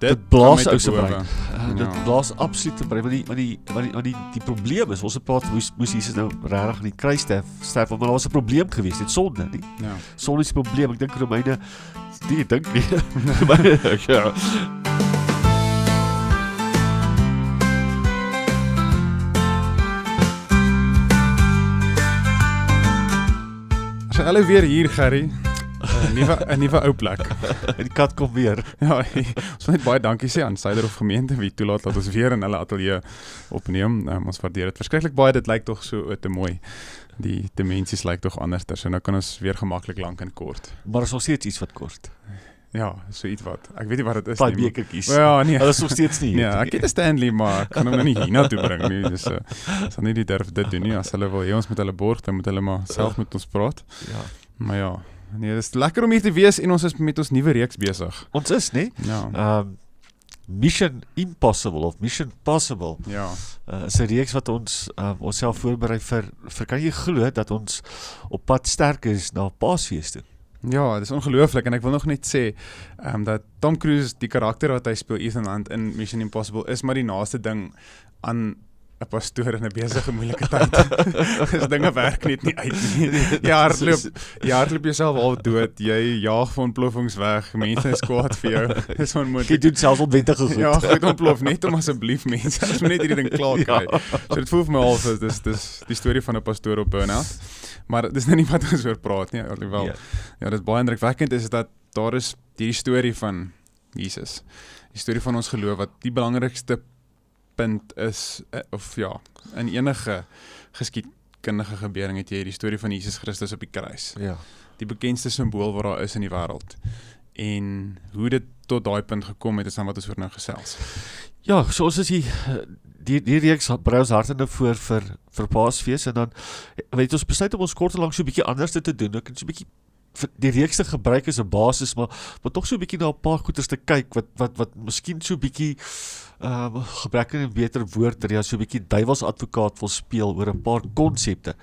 dit blaas ou se brein. Dit blaas absoluut te brein, want die probleem is, ons het praat, moes Jesus nou regtig in die kruis sterf, maar daar was 'n probleem geweest, dit sonde nie. Ja. Sonde is 'n probleem, ek dink Romeine, ek dink nie. Romeine, ja. So hulle weer hier, Gerry. 'n nuwe ou plek. En die kat kom weer. Ja, ons wil net baie dankie sê aan Suiderhof gemeente wie toelaat dat ons weer in hulle ateljee opneem. Ons waardeer dit verskriklik baie. Dit lyk tog so te mooi. Die dimensies lyk tog anders. So nou kan ons weer gemaklik lank en kort. Maar is nog steeds iets wat kort. Ja, so iets wat. Ek weet nie wat dit is nie. Bekertjies. Ja, nee. Hulle is nog steeds nie. Ja, ek het 'n Stanley, maar ek kan hom nou nie hiernatoe bring nie. Dus sal nie die durf dit doen nie. As hulle wil hê ons moet hulle borg, dan moet hulle maar self met ons praat. Ja. Maar ja, nee, dit is lekker om hier te wees en ons is met ons nuwe reeks besig. Ons is, nee? Ja. Mission Impossible of Mission Possible. Ja. Is 'n reeks wat ons onsself voorberei vir kan jy glo dat ons op pad sterk is na Paasfees toe? Ja, dit is ongelooflik en ek wil nog net sê dat Tom Cruise, die karakter wat hy speel, Ethan Hunt in Mission Impossible, is maar die naaste ding aan 'n pastoor in 'n besige moeilike tyd. Dis dinge werk net nie uit nie. Jy hardloop jouself al dood, jy jaag vir ontploffings weg, mense is kwaad vir jou. Dis onmoontlik. Jy doen selfs onwettige goed. Ja, goed ontplof net om asseblief mense, as net hierdie ding klaar kry. So dit voel vir my al dis die storie van 'n pastoor op burn-out. Maar dis nou nie wat ons oor praat nie, alhoewel. Ja, dit baie indrukwekkend is dat daar is die storie van Jesus. Die storie van ons geloof wat die belangrikste punt is, of ja, in enige geskiedkundige gebeurtenis het jy die storie van Jesus Christus op die kruis. Ja. Die bekendste simbool wat daar is in die wêreld. En hoe dit tot daai punt gekom het, is dan wat ons oor nou gesels. Ja, so ons is die reeks brei ons harte nou voor vir Paasfees en dan weet ons besluit om ons kort en lank so 'n bietjie anders te doen. Ek het so 'n bietjie die reeks te gebruik as 'n basis, maar tog so 'n bietjie na 'n paar goeters te kyk wat miskien so 'n bietjie gebrek aan 'n beter woord, ja, so 'n bietjie duiwelsadvokaat wil speel oor 'n paar konsepte.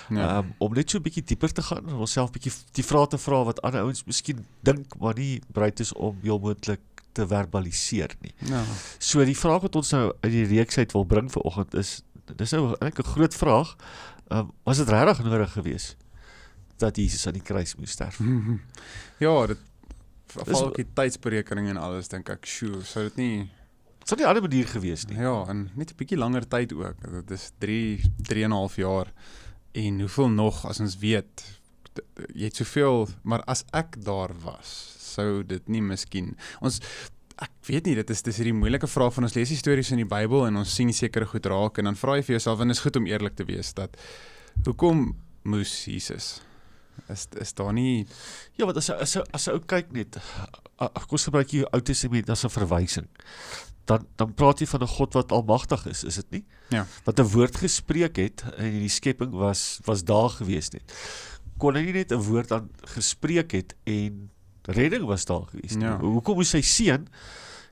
Ja. Om net so 'n bietjie dieper te gaan en onsself 'n bietjie die vrae te vra wat ander ouens miskien dink, maar nie bereid is om heel moontlik te verbaliseer nie. Ja. So die vraag wat ons nou uit die reeks uit wil bring vanoggend dis nou eintlik 'n groot vraag. Was dit regtig nodig geweest dat Jesus aan die kruis moes sterf? Ja, dit val ook die tydsberekening en alles, dink ek, sou dit nie... Het sou nie 'n ander manier geweest nie. Ja, en net 'n bietjie langer tyd ook. Dit is 3,5 jaar. En hoeveel nog, as ons weet, jy het soveel, maar as ek daar was, sou dit nie miskien... Ek weet nie, dit is hierdie moeilike vraag van ons lees die stories in die Bybel en ons sien sekere goed raak en dan vra jy vir jouself, en is goed om eerlik te wees, dat hoekom moes Jesus? Is daar nie... Ja, want as 'n ou kyk net, kom ons gebruik hier Ou Testament as 'n verwysing, dan praat jy van 'n God wat almagtig is dit nie? Ja. Wat 'n woord gespreek het en die skepping was daar gewees net. Kon hy nie net 'n woord aan gespreek het en redding was daar gewees nie? Ja. Hoekom moes sy seun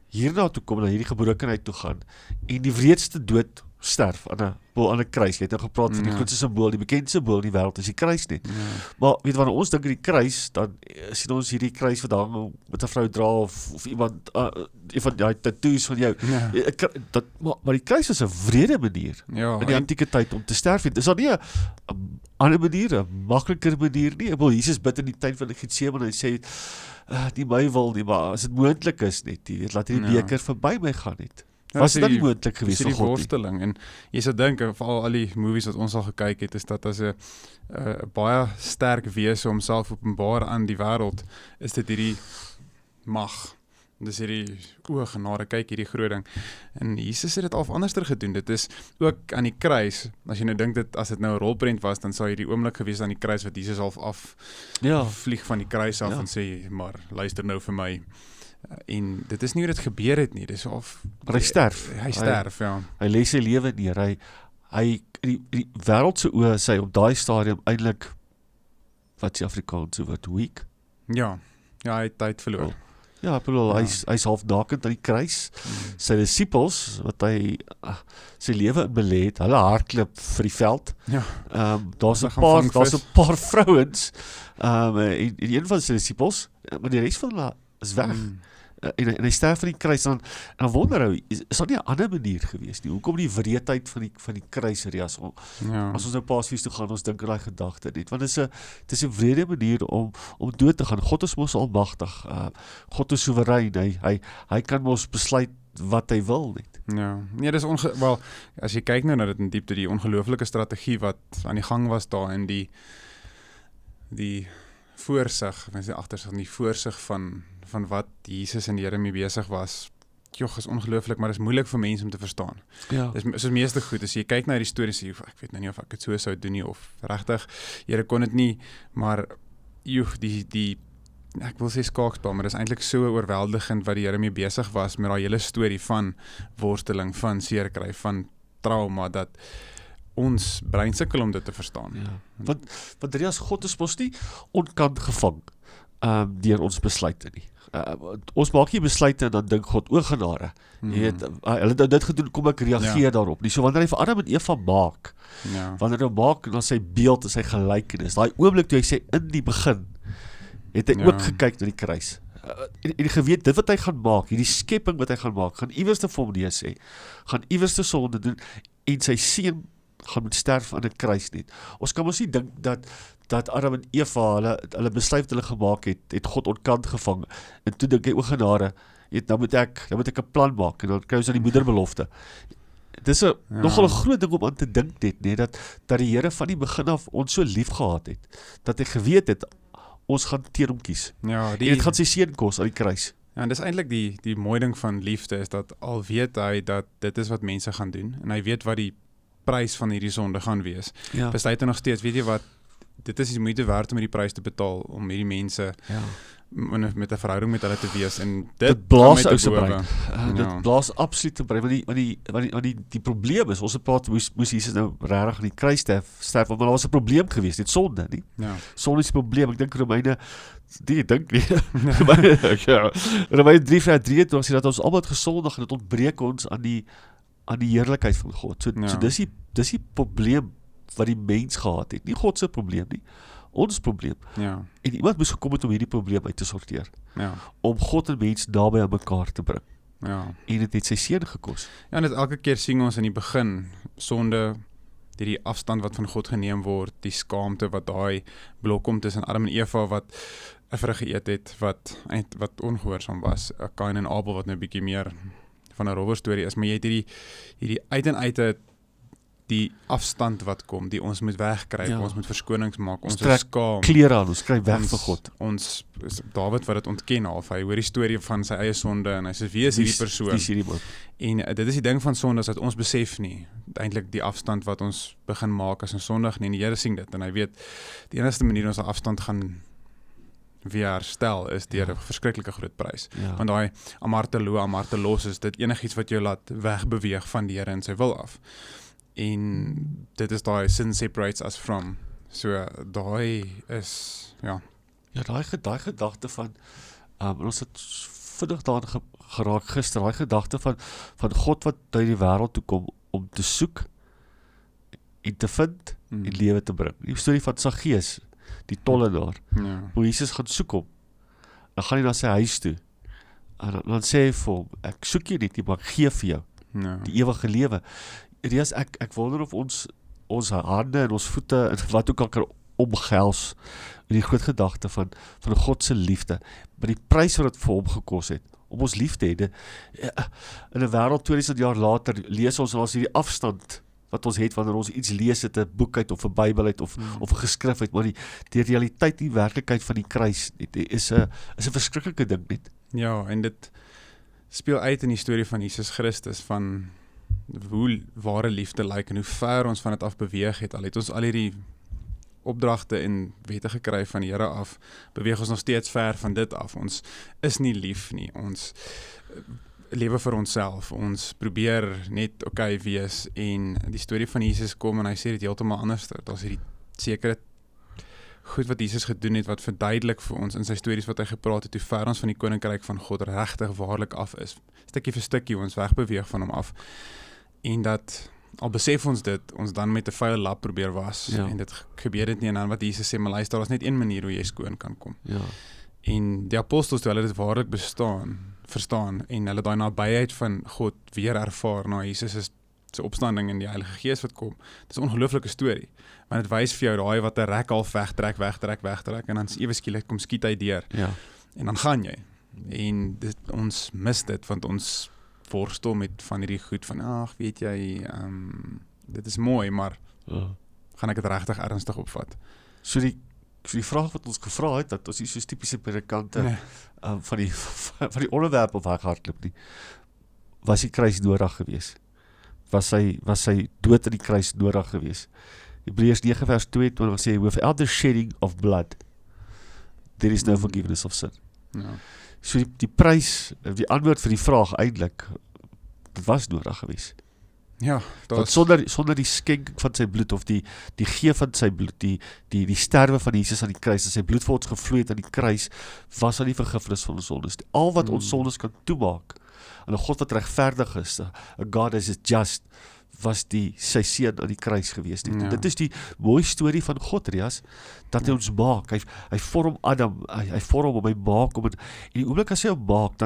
hierna toe kom, na hierdie gebrokenheid toe gaan en die wreedste dood sterf aan 'n kruis? Jy het nou gepraat van die grootste simbool, die bekendste simbool in die wêreld is die kruis nie. Ja. Maar weet wanneer ons dink aan die kruis, dan sien ons hierdie kruis wat hang met 'n vrou dra of iemand een van die tattoos van jou. Ja. Maar die kruis is 'n wrede manier in die antieke tyd om te sterf. Is daar nie 'n ander manier, 'n makliker manier nie? Jesus bid in die tuin van Getsemane en hy sê nie my wil nie, maar as dit moontlik is net, jy weet, laat hierdie beker verby my gaan net. Was dit dan nie moontlik geweest vir God nie? Worsteling, en jy sou dink, veral al die movies wat ons al gekyk het, is dat as 'n baie sterk wese homself openbaar aan die wêreld, is dit hierdie mag. Dis hierdie genade, kyk hierdie groot ding. En Jesus het dit al anderster gedoen. Dit is ook aan die kruis. As jy nou dink as dit nou 'n rolprent was, dan sou hierdie oomblik gewees aan die kruis wat Jesus half vlieg van die kruis af en sê, maar luister nou vir my. En dit is nie hoe dit gebeur het nie, dis maar hy sterf. Hy sterf, ja. Hy lê sy lewe neer. Hy die wêreld se oë sy op daai stadium eintlik, wat die Afrikaanse woord, weak. Ja, hy het tyd verloor. Ja, ek bedoel, hy's half nakend aan die kruis. Sy disippels, wat hy sy lewe in belê het, hulle hardloop vir die veld. Ja. Daar's 'n paar vrouens, en een van sy disippels, maar die res van hulle is weg. en hy sterf aan die kruis, en dan wonder hy, is daar nie 'n ander manier gewees nie? Hoekom die wreedheid van die kruis, as ons nou Paasfees toe gaan, ons dink aan daai gedagte net, want dit is 'n wrede manier om dood te gaan. God is mos almagtig, God is soewerein, hy kan mos besluit wat hy wil net. Ja, nee, dis wel, as jy kyk nou na dit in diepte, die ongelooflike strategie wat aan die gang was daar in die voorsig, mens die agtersig, die voorsig van wat Jesus en die Here mee besig was. Jogg, is ongelooflik, maar dit is moeilik vir mense om te verstaan. Ja. Dit is meeste goed, as jy kyk na die stories, ek weet nou nie of ek het so sou doen nie, of regtig, Here kon dit nie, maar die ek wil sê skaakspel, maar dit is eintlik so oorweldigend wat die Here mee besig was met daai hele storie van worsteling, van seerkry, van trauma, dat ons brein sukkel om dit te verstaan. Ja. Want God is mos nie onkant gevang deur ons besluite nie. Ons maak nie besluite en dan dink God, o genade, jy weet, hulle het dit gedoen, kom ek reageer daarop nie. So wanneer hy vir Adam en Eva maak, wanneer hy maak na sy beeld en sy gelykenis, daai oomblik toe hy sê in die begin, het hy ook gekyk na die kruis. En geweet, dit wat hy gaan maak, hierdie skepping wat hy gaan maak, gaan iewers te vir hom nee sê, gaan iewers te sonde doen, en sy seun gaan moet sterf aan 'n kruis net. Ons kan ons nie dink dat Adam en Eva, hulle besluit hulle gemaak het God onkant gevang, en toe dink hy, o genade, nou moet ek 'n plan maak, en dan kry ons aan die moederbelofte. Dis nogal 'n groot ding om aan te dink net, nee, dat die Here van die begin af ons so lief gehad het, dat hy geweet het, ons gaan teen hom kies. Ja, en dit gaan sy seun kos aan die kruis. Ja, en dis eintlik die mooi ding van liefde, is dat al weet hy dat dit is wat mense gaan doen, en hy weet wat die prys van hierdie sonde gaan wees. Besluit hy nog steeds, weet jy wat, dit is die moeite werd om hierdie prys te betaal, om hierdie mense met 'n verhouding met hulle te wees, en dit blaas ou se brein. Dit blaas absoluut te brein, want die probleem is, ons het praat, moes Jesus nou regtig aan die kruis sterf, want daar was 'n probleem gewees, dit sonde, nie? Sonde is 'n probleem, ek dink Romeine, Romeine 3:23 sê dat ons almal het gesondig en dit ontbreek ons aan die heerlikheid van God. So dis die probleem wat die mens gehad het, nie God se probleem nie, ons probleem. En iemand moes gekom het om hierdie probleem uit te sorteer. Om God en mens naby aan mekaar te bring. En dit het sy seun gekos. Ja, en dit elke keer sien ons in die begin, sonde, die afstand wat van God geneem word, die skaamte wat daai blok kom tussen Adam en Eva wat 'n vrug geëet het, wat ongehoorsaam was, Kain en Abel wat nou 'n bietjie meer van 'n rower storie is, maar jy het hierdie uit en uit die afstand wat kom, die ons moet wegkry, ons moet verskonings maak, ons is skaam. Klere aan, ons kry weg vir God. Ons Dawid wat dit ontken half, hy hoor die storie van sy eie sonde en hy sê, wie is hierdie persoon? En dit is die ding van sonde, is dat ons besef nie, eintlik die afstand wat ons begin maak as 'n sondig nie, en die Here sien dit, en hy weet, die enigste manier ons afstand gaan weer herstel is deur 'n verskriklike groot prys. Want daai amartelos is dit enigiets wat jou laat wegbeweeg van die Here en sy wil af. En dit is daai sin separates us from. So daai is daai gedagte van ons het vinnig daarin geraak gister, daai gedagte van God wat uit die wêreld toe kom om te soek en te vind en lewe te bring. Die storie van Saggeus, die tollenaar, hoe Jesus gaan soek hom. Dan gaan hy na sy huis toe. En dan sê hy vir hom, ek soek jy nie, maar ek gee vir jou die ewige lewe. Ek wonder of ons hande en ons voete en wat ook al kan omgels met die groot gedagte van God se liefde, maar die prys wat dit vir hom gekos het, om ons lief te hê. In 'n wêreld 2000 jaar later lees ons hierdie afstand wat ons het wanneer ons iets lees uit 'n boek uit of 'n Bybel uit of 'n geskrif uit, maar die realiteit, die werklikheid van die kruis is 'n verskriklike ding net. Ja, en dit speel uit in die storie van Jesus Christus, van hoe ware liefde lyk en hoe ver ons van dit af beweeg het. Al het ons al hierdie opdragte en wette gekry van die Here af, beweeg ons nog steeds ver van dit af. Ons is nie lief nie. Ons lewe vir onsself. Ons probeer net okay wees, en die storie van Jesus kom en hy sê dit heeltemal anders. Daar's hierdie sekere goed wat Jesus gedoen het, wat verduidelik vir ons in sy stories wat hy gepraat het, hoe ver ons van die koninkryk van God regtig waarlik af is. Stukkie vir stukkie ons wegbeweeg van hom af. En dat, al besef ons dit, ons dan met 'n vuil lap probeer was, en dit gebeur dit nie, en dan wat Jesus sê, maar luister, daar is net een manier hoe jy skoon kan kom. En die apostels, toe hulle dit waarlik bestaan, verstaan en hulle daai nabyheid van God weer ervaar na Jesus se opstanding en die Heilige Gees wat kom. Dit is 'n ongelooflike storie. Want dit wys vir jou daai wat 'n rek half wegtrek en dan ewe skielik kom skiet hy deur. Ja. En dan gaan jy. En ons mis dit want ons worstel met van hierdie goed van ag, weet jy, dit is mooi, maar gaan ek dit regtig ernstig opvat? So die vraag wat ons gevra het, dat ons nie soos tipiese predikante van die onderwerp op weghardloop nie, was die kruis nodig gewees? Was sy dood in die kruis nodig gewees? Hebreërs 9 vers 22 sê, without the shedding of blood, there is no forgiveness of sin. Ja. So die prys, die antwoord vir die vraag eintlik, dit was nodig gewees. Ja, Want sonder die skenking van sy bloed, of die gee van sy bloed, die sterwe van Jesus aan die kruis, en sy bloed vir ons gevloei het aan die kruis, was aan die vergifnis van ons sondes. Al wat ons sondes kan toemaak, en 'n God wat regverdig is, 'n God is just, was sy seun aan die kruis gewees. Ja. Dit is die mooie storie van God, Rias, dat hy ons maak. Hy vorm Adam, hy vorm hom, hy maak hom, en die oomblik as hy hom maak,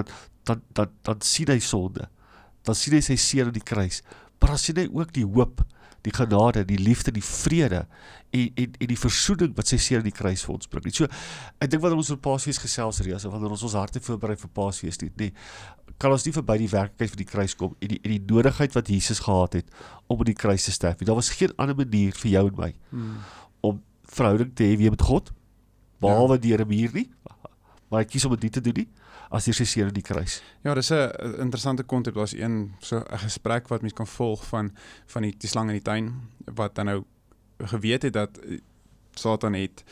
dan sien hy sonde. Dan sien hy sy seun aan die kruis. Maar dan sien hy ook die hoop, die genade, die liefde, die vrede, en die versoening wat sy seun aan die kruis vir ons bring. So, ek dink wanneer ons oor Paasfees gesels, Rias, en wanneer ons harte voorberei vir Paasfees nie, kan ons nie verby die werklikheid van die kruis kom, en die nodigheid wat Jesus gehad het, om in die kruis te sterf. Daar was geen ander manier vir jou en my, om verhouding te hê weer met God, behalwe deur 'n muur nie, maar hy kies om dit nie te doen nie, as deur sy seun in die kruis. Ja, dis 'n interessante konsep. Daar's een gesprek wat mens kan volg van die slang in die tuin, wat dan nou geweet het dat Satan het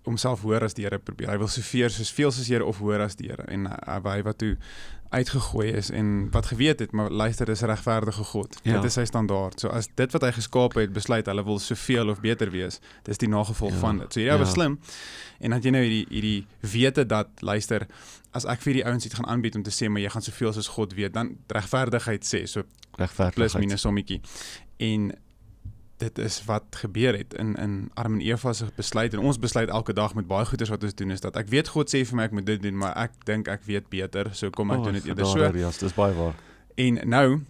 homself hoor as die Here probeer. Hy wil soveel soos Here of hoor as die Here, en hy wat toe uitgegooi is, en wat geweet het, maar luister, dis 'n regverdige God. Ja. Dit is sy standaard. So as dit wat hy geskaap het besluit, hulle wil soveel of beter wees, dis die nagevolg van dit. So hierdie was slim, en dat jy nou hierdie wete dat, luister, as ek vir die ouens iets gaan aanbied om te sê, maar jy gaan soveel soos God weet, dan regverdigheid sê, so plus minus sommetjie. En dit is wat gebeur het in Adam en Eva se besluit, en ons besluit elke dag met baie goeders wat ons doen, is dat ek weet God sê vir my ek moet dit doen, maar ek dink ek weet beter, so kom ek doen dit eerder so. Dis baie waar. En nou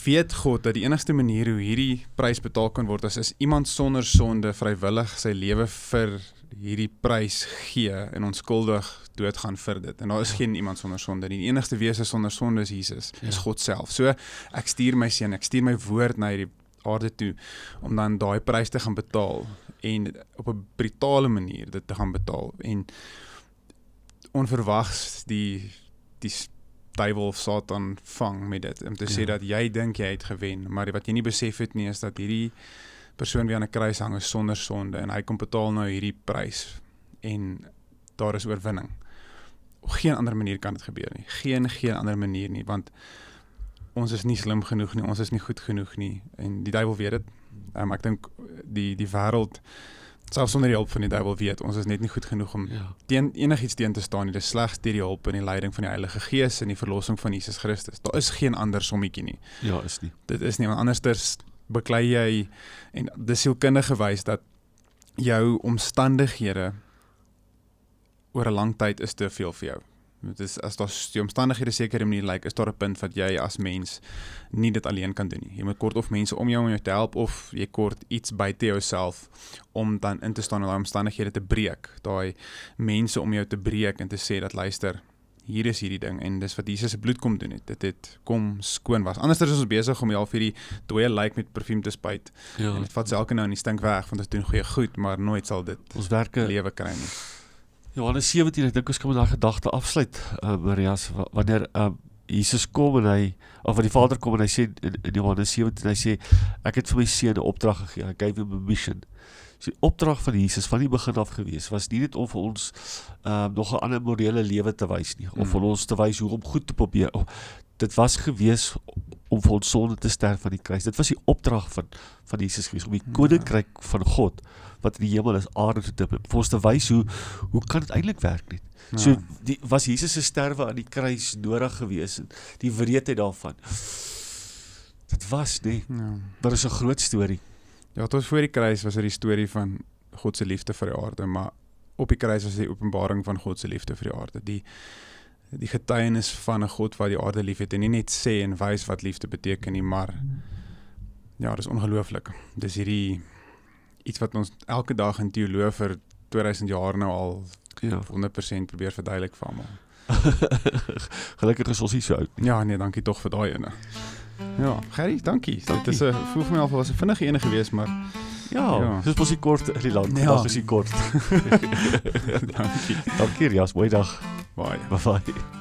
weet God dat die enigste manier hoe hierdie prys betaal kan word, is iemand sonder sonde vrywillig sy lewe vir hierdie prys gee en onskuldig doodgaan vir dit. En daar is geen iemand sonder sonde nie. Die enigste wese sonder sonde is Jesus, is God self. So ek stuur my seun, ek stuur my woord na hierdie aarde toe, om dan daai prys te gaan betaal, en op 'n brutale manier dit te gaan betaal, en onverwags die duiwel of Satan vang met dit, om te sê dat jy dink jy het gewen, maar wat jy nie besef het nie, is dat hierdie persoon wie aan 'n kruis hang is sonder sonde, en hy kom betaal nou hierdie prys, en daar is oorwinning. Op geen ander manier kan dit gebeur nie, geen ander manier nie, want ons is nie slim genoeg nie, ons is nie goed genoeg nie, en die duiwel weet dit. Ek dink die wêreld, selfs sonder die hulp van die duiwel, weet ons is net nie goed genoeg om enigiets teen te staan nie. Dit is slegs deur die hulp en die leiding van die Heilige Gees en die verlossing van Jesus Christus. Daar is geen ander sommetjie nie. Ja, is nie. Dit is nie, want anders beklei jy, en dis sielkundig gewys dat jou omstandighede oor 'n lang tyd is te veel vir jou. As die omstandighede sekere manier lyk, is daar 'n punt wat jy as mens nie dit alleen kan doen nie. Jy moet kort of mense om jou te help, of jy kort iets buite jouself om dan in te staan en daai omstandighede te breek. Daai mense om jou te breek en te sê dat, luister, hier is hierdie ding, en dis wat Jesus se bloed kom doen het. Dit het kom skoon was. Anders is ons besig om half hierdie dooie lijk met parfuum te spuit. En dit vat elke nou en die stink weg, want ons doen goeie goed, maar nooit sal dit ons werke lewe kry nie. Johannes 17, ek dink ons kan met daai gedagte afsluit, Marias, wanneer Jesus kom en of die Vader kom en hy sê in Johannes 17, hy sê, ek het vir my seun 'n opdrag gegee, I gave him a mission. So die opdrag van Jesus van die begin af gewees, was nie net om vir ons nog 'n ander morele lewe te wys nie, of vir ons te wys hoe om goed te probeer. Dit was gewees om vir ons sonde te sterf aan die kruis. Dit was die opdrag van Jesus gewees, om die koninkryk van God, wat in die hemel is, aarde te bring, vir ons te wys hoe kan dit eintlik werk nie. So was Jesus se sterwe aan die kruis nodig gewees, en die wreedheid daarvan. Dit was nie, maar is 'n groot storie. Ja, tot voor die kruis was die storie van God se liefde vir die aarde, maar op die kruis was die openbaring van God se liefde vir die aarde. die getuienis van 'n God wat die aarde liefhet en nie net sê en wys wat liefde beteken nie, maar ja, dis ongelooflik. Dis hierdie iets wat ons elke dag in teologie vir 2000 jaar nou al 100% probeer verduidelik vir almal. Gelukkig is ons nie so oud nie. Ja, nee, dankie tog vir daai ene. Ja, Gerrie, dankie. Dit is voel vir my al was 'n vinnige ene geweest, maar Ja, dis mos die kort in die land. Ja. Vandag is die kort. dankie. Dankie, Rias. Mooi dag. Baie. Bye-bye.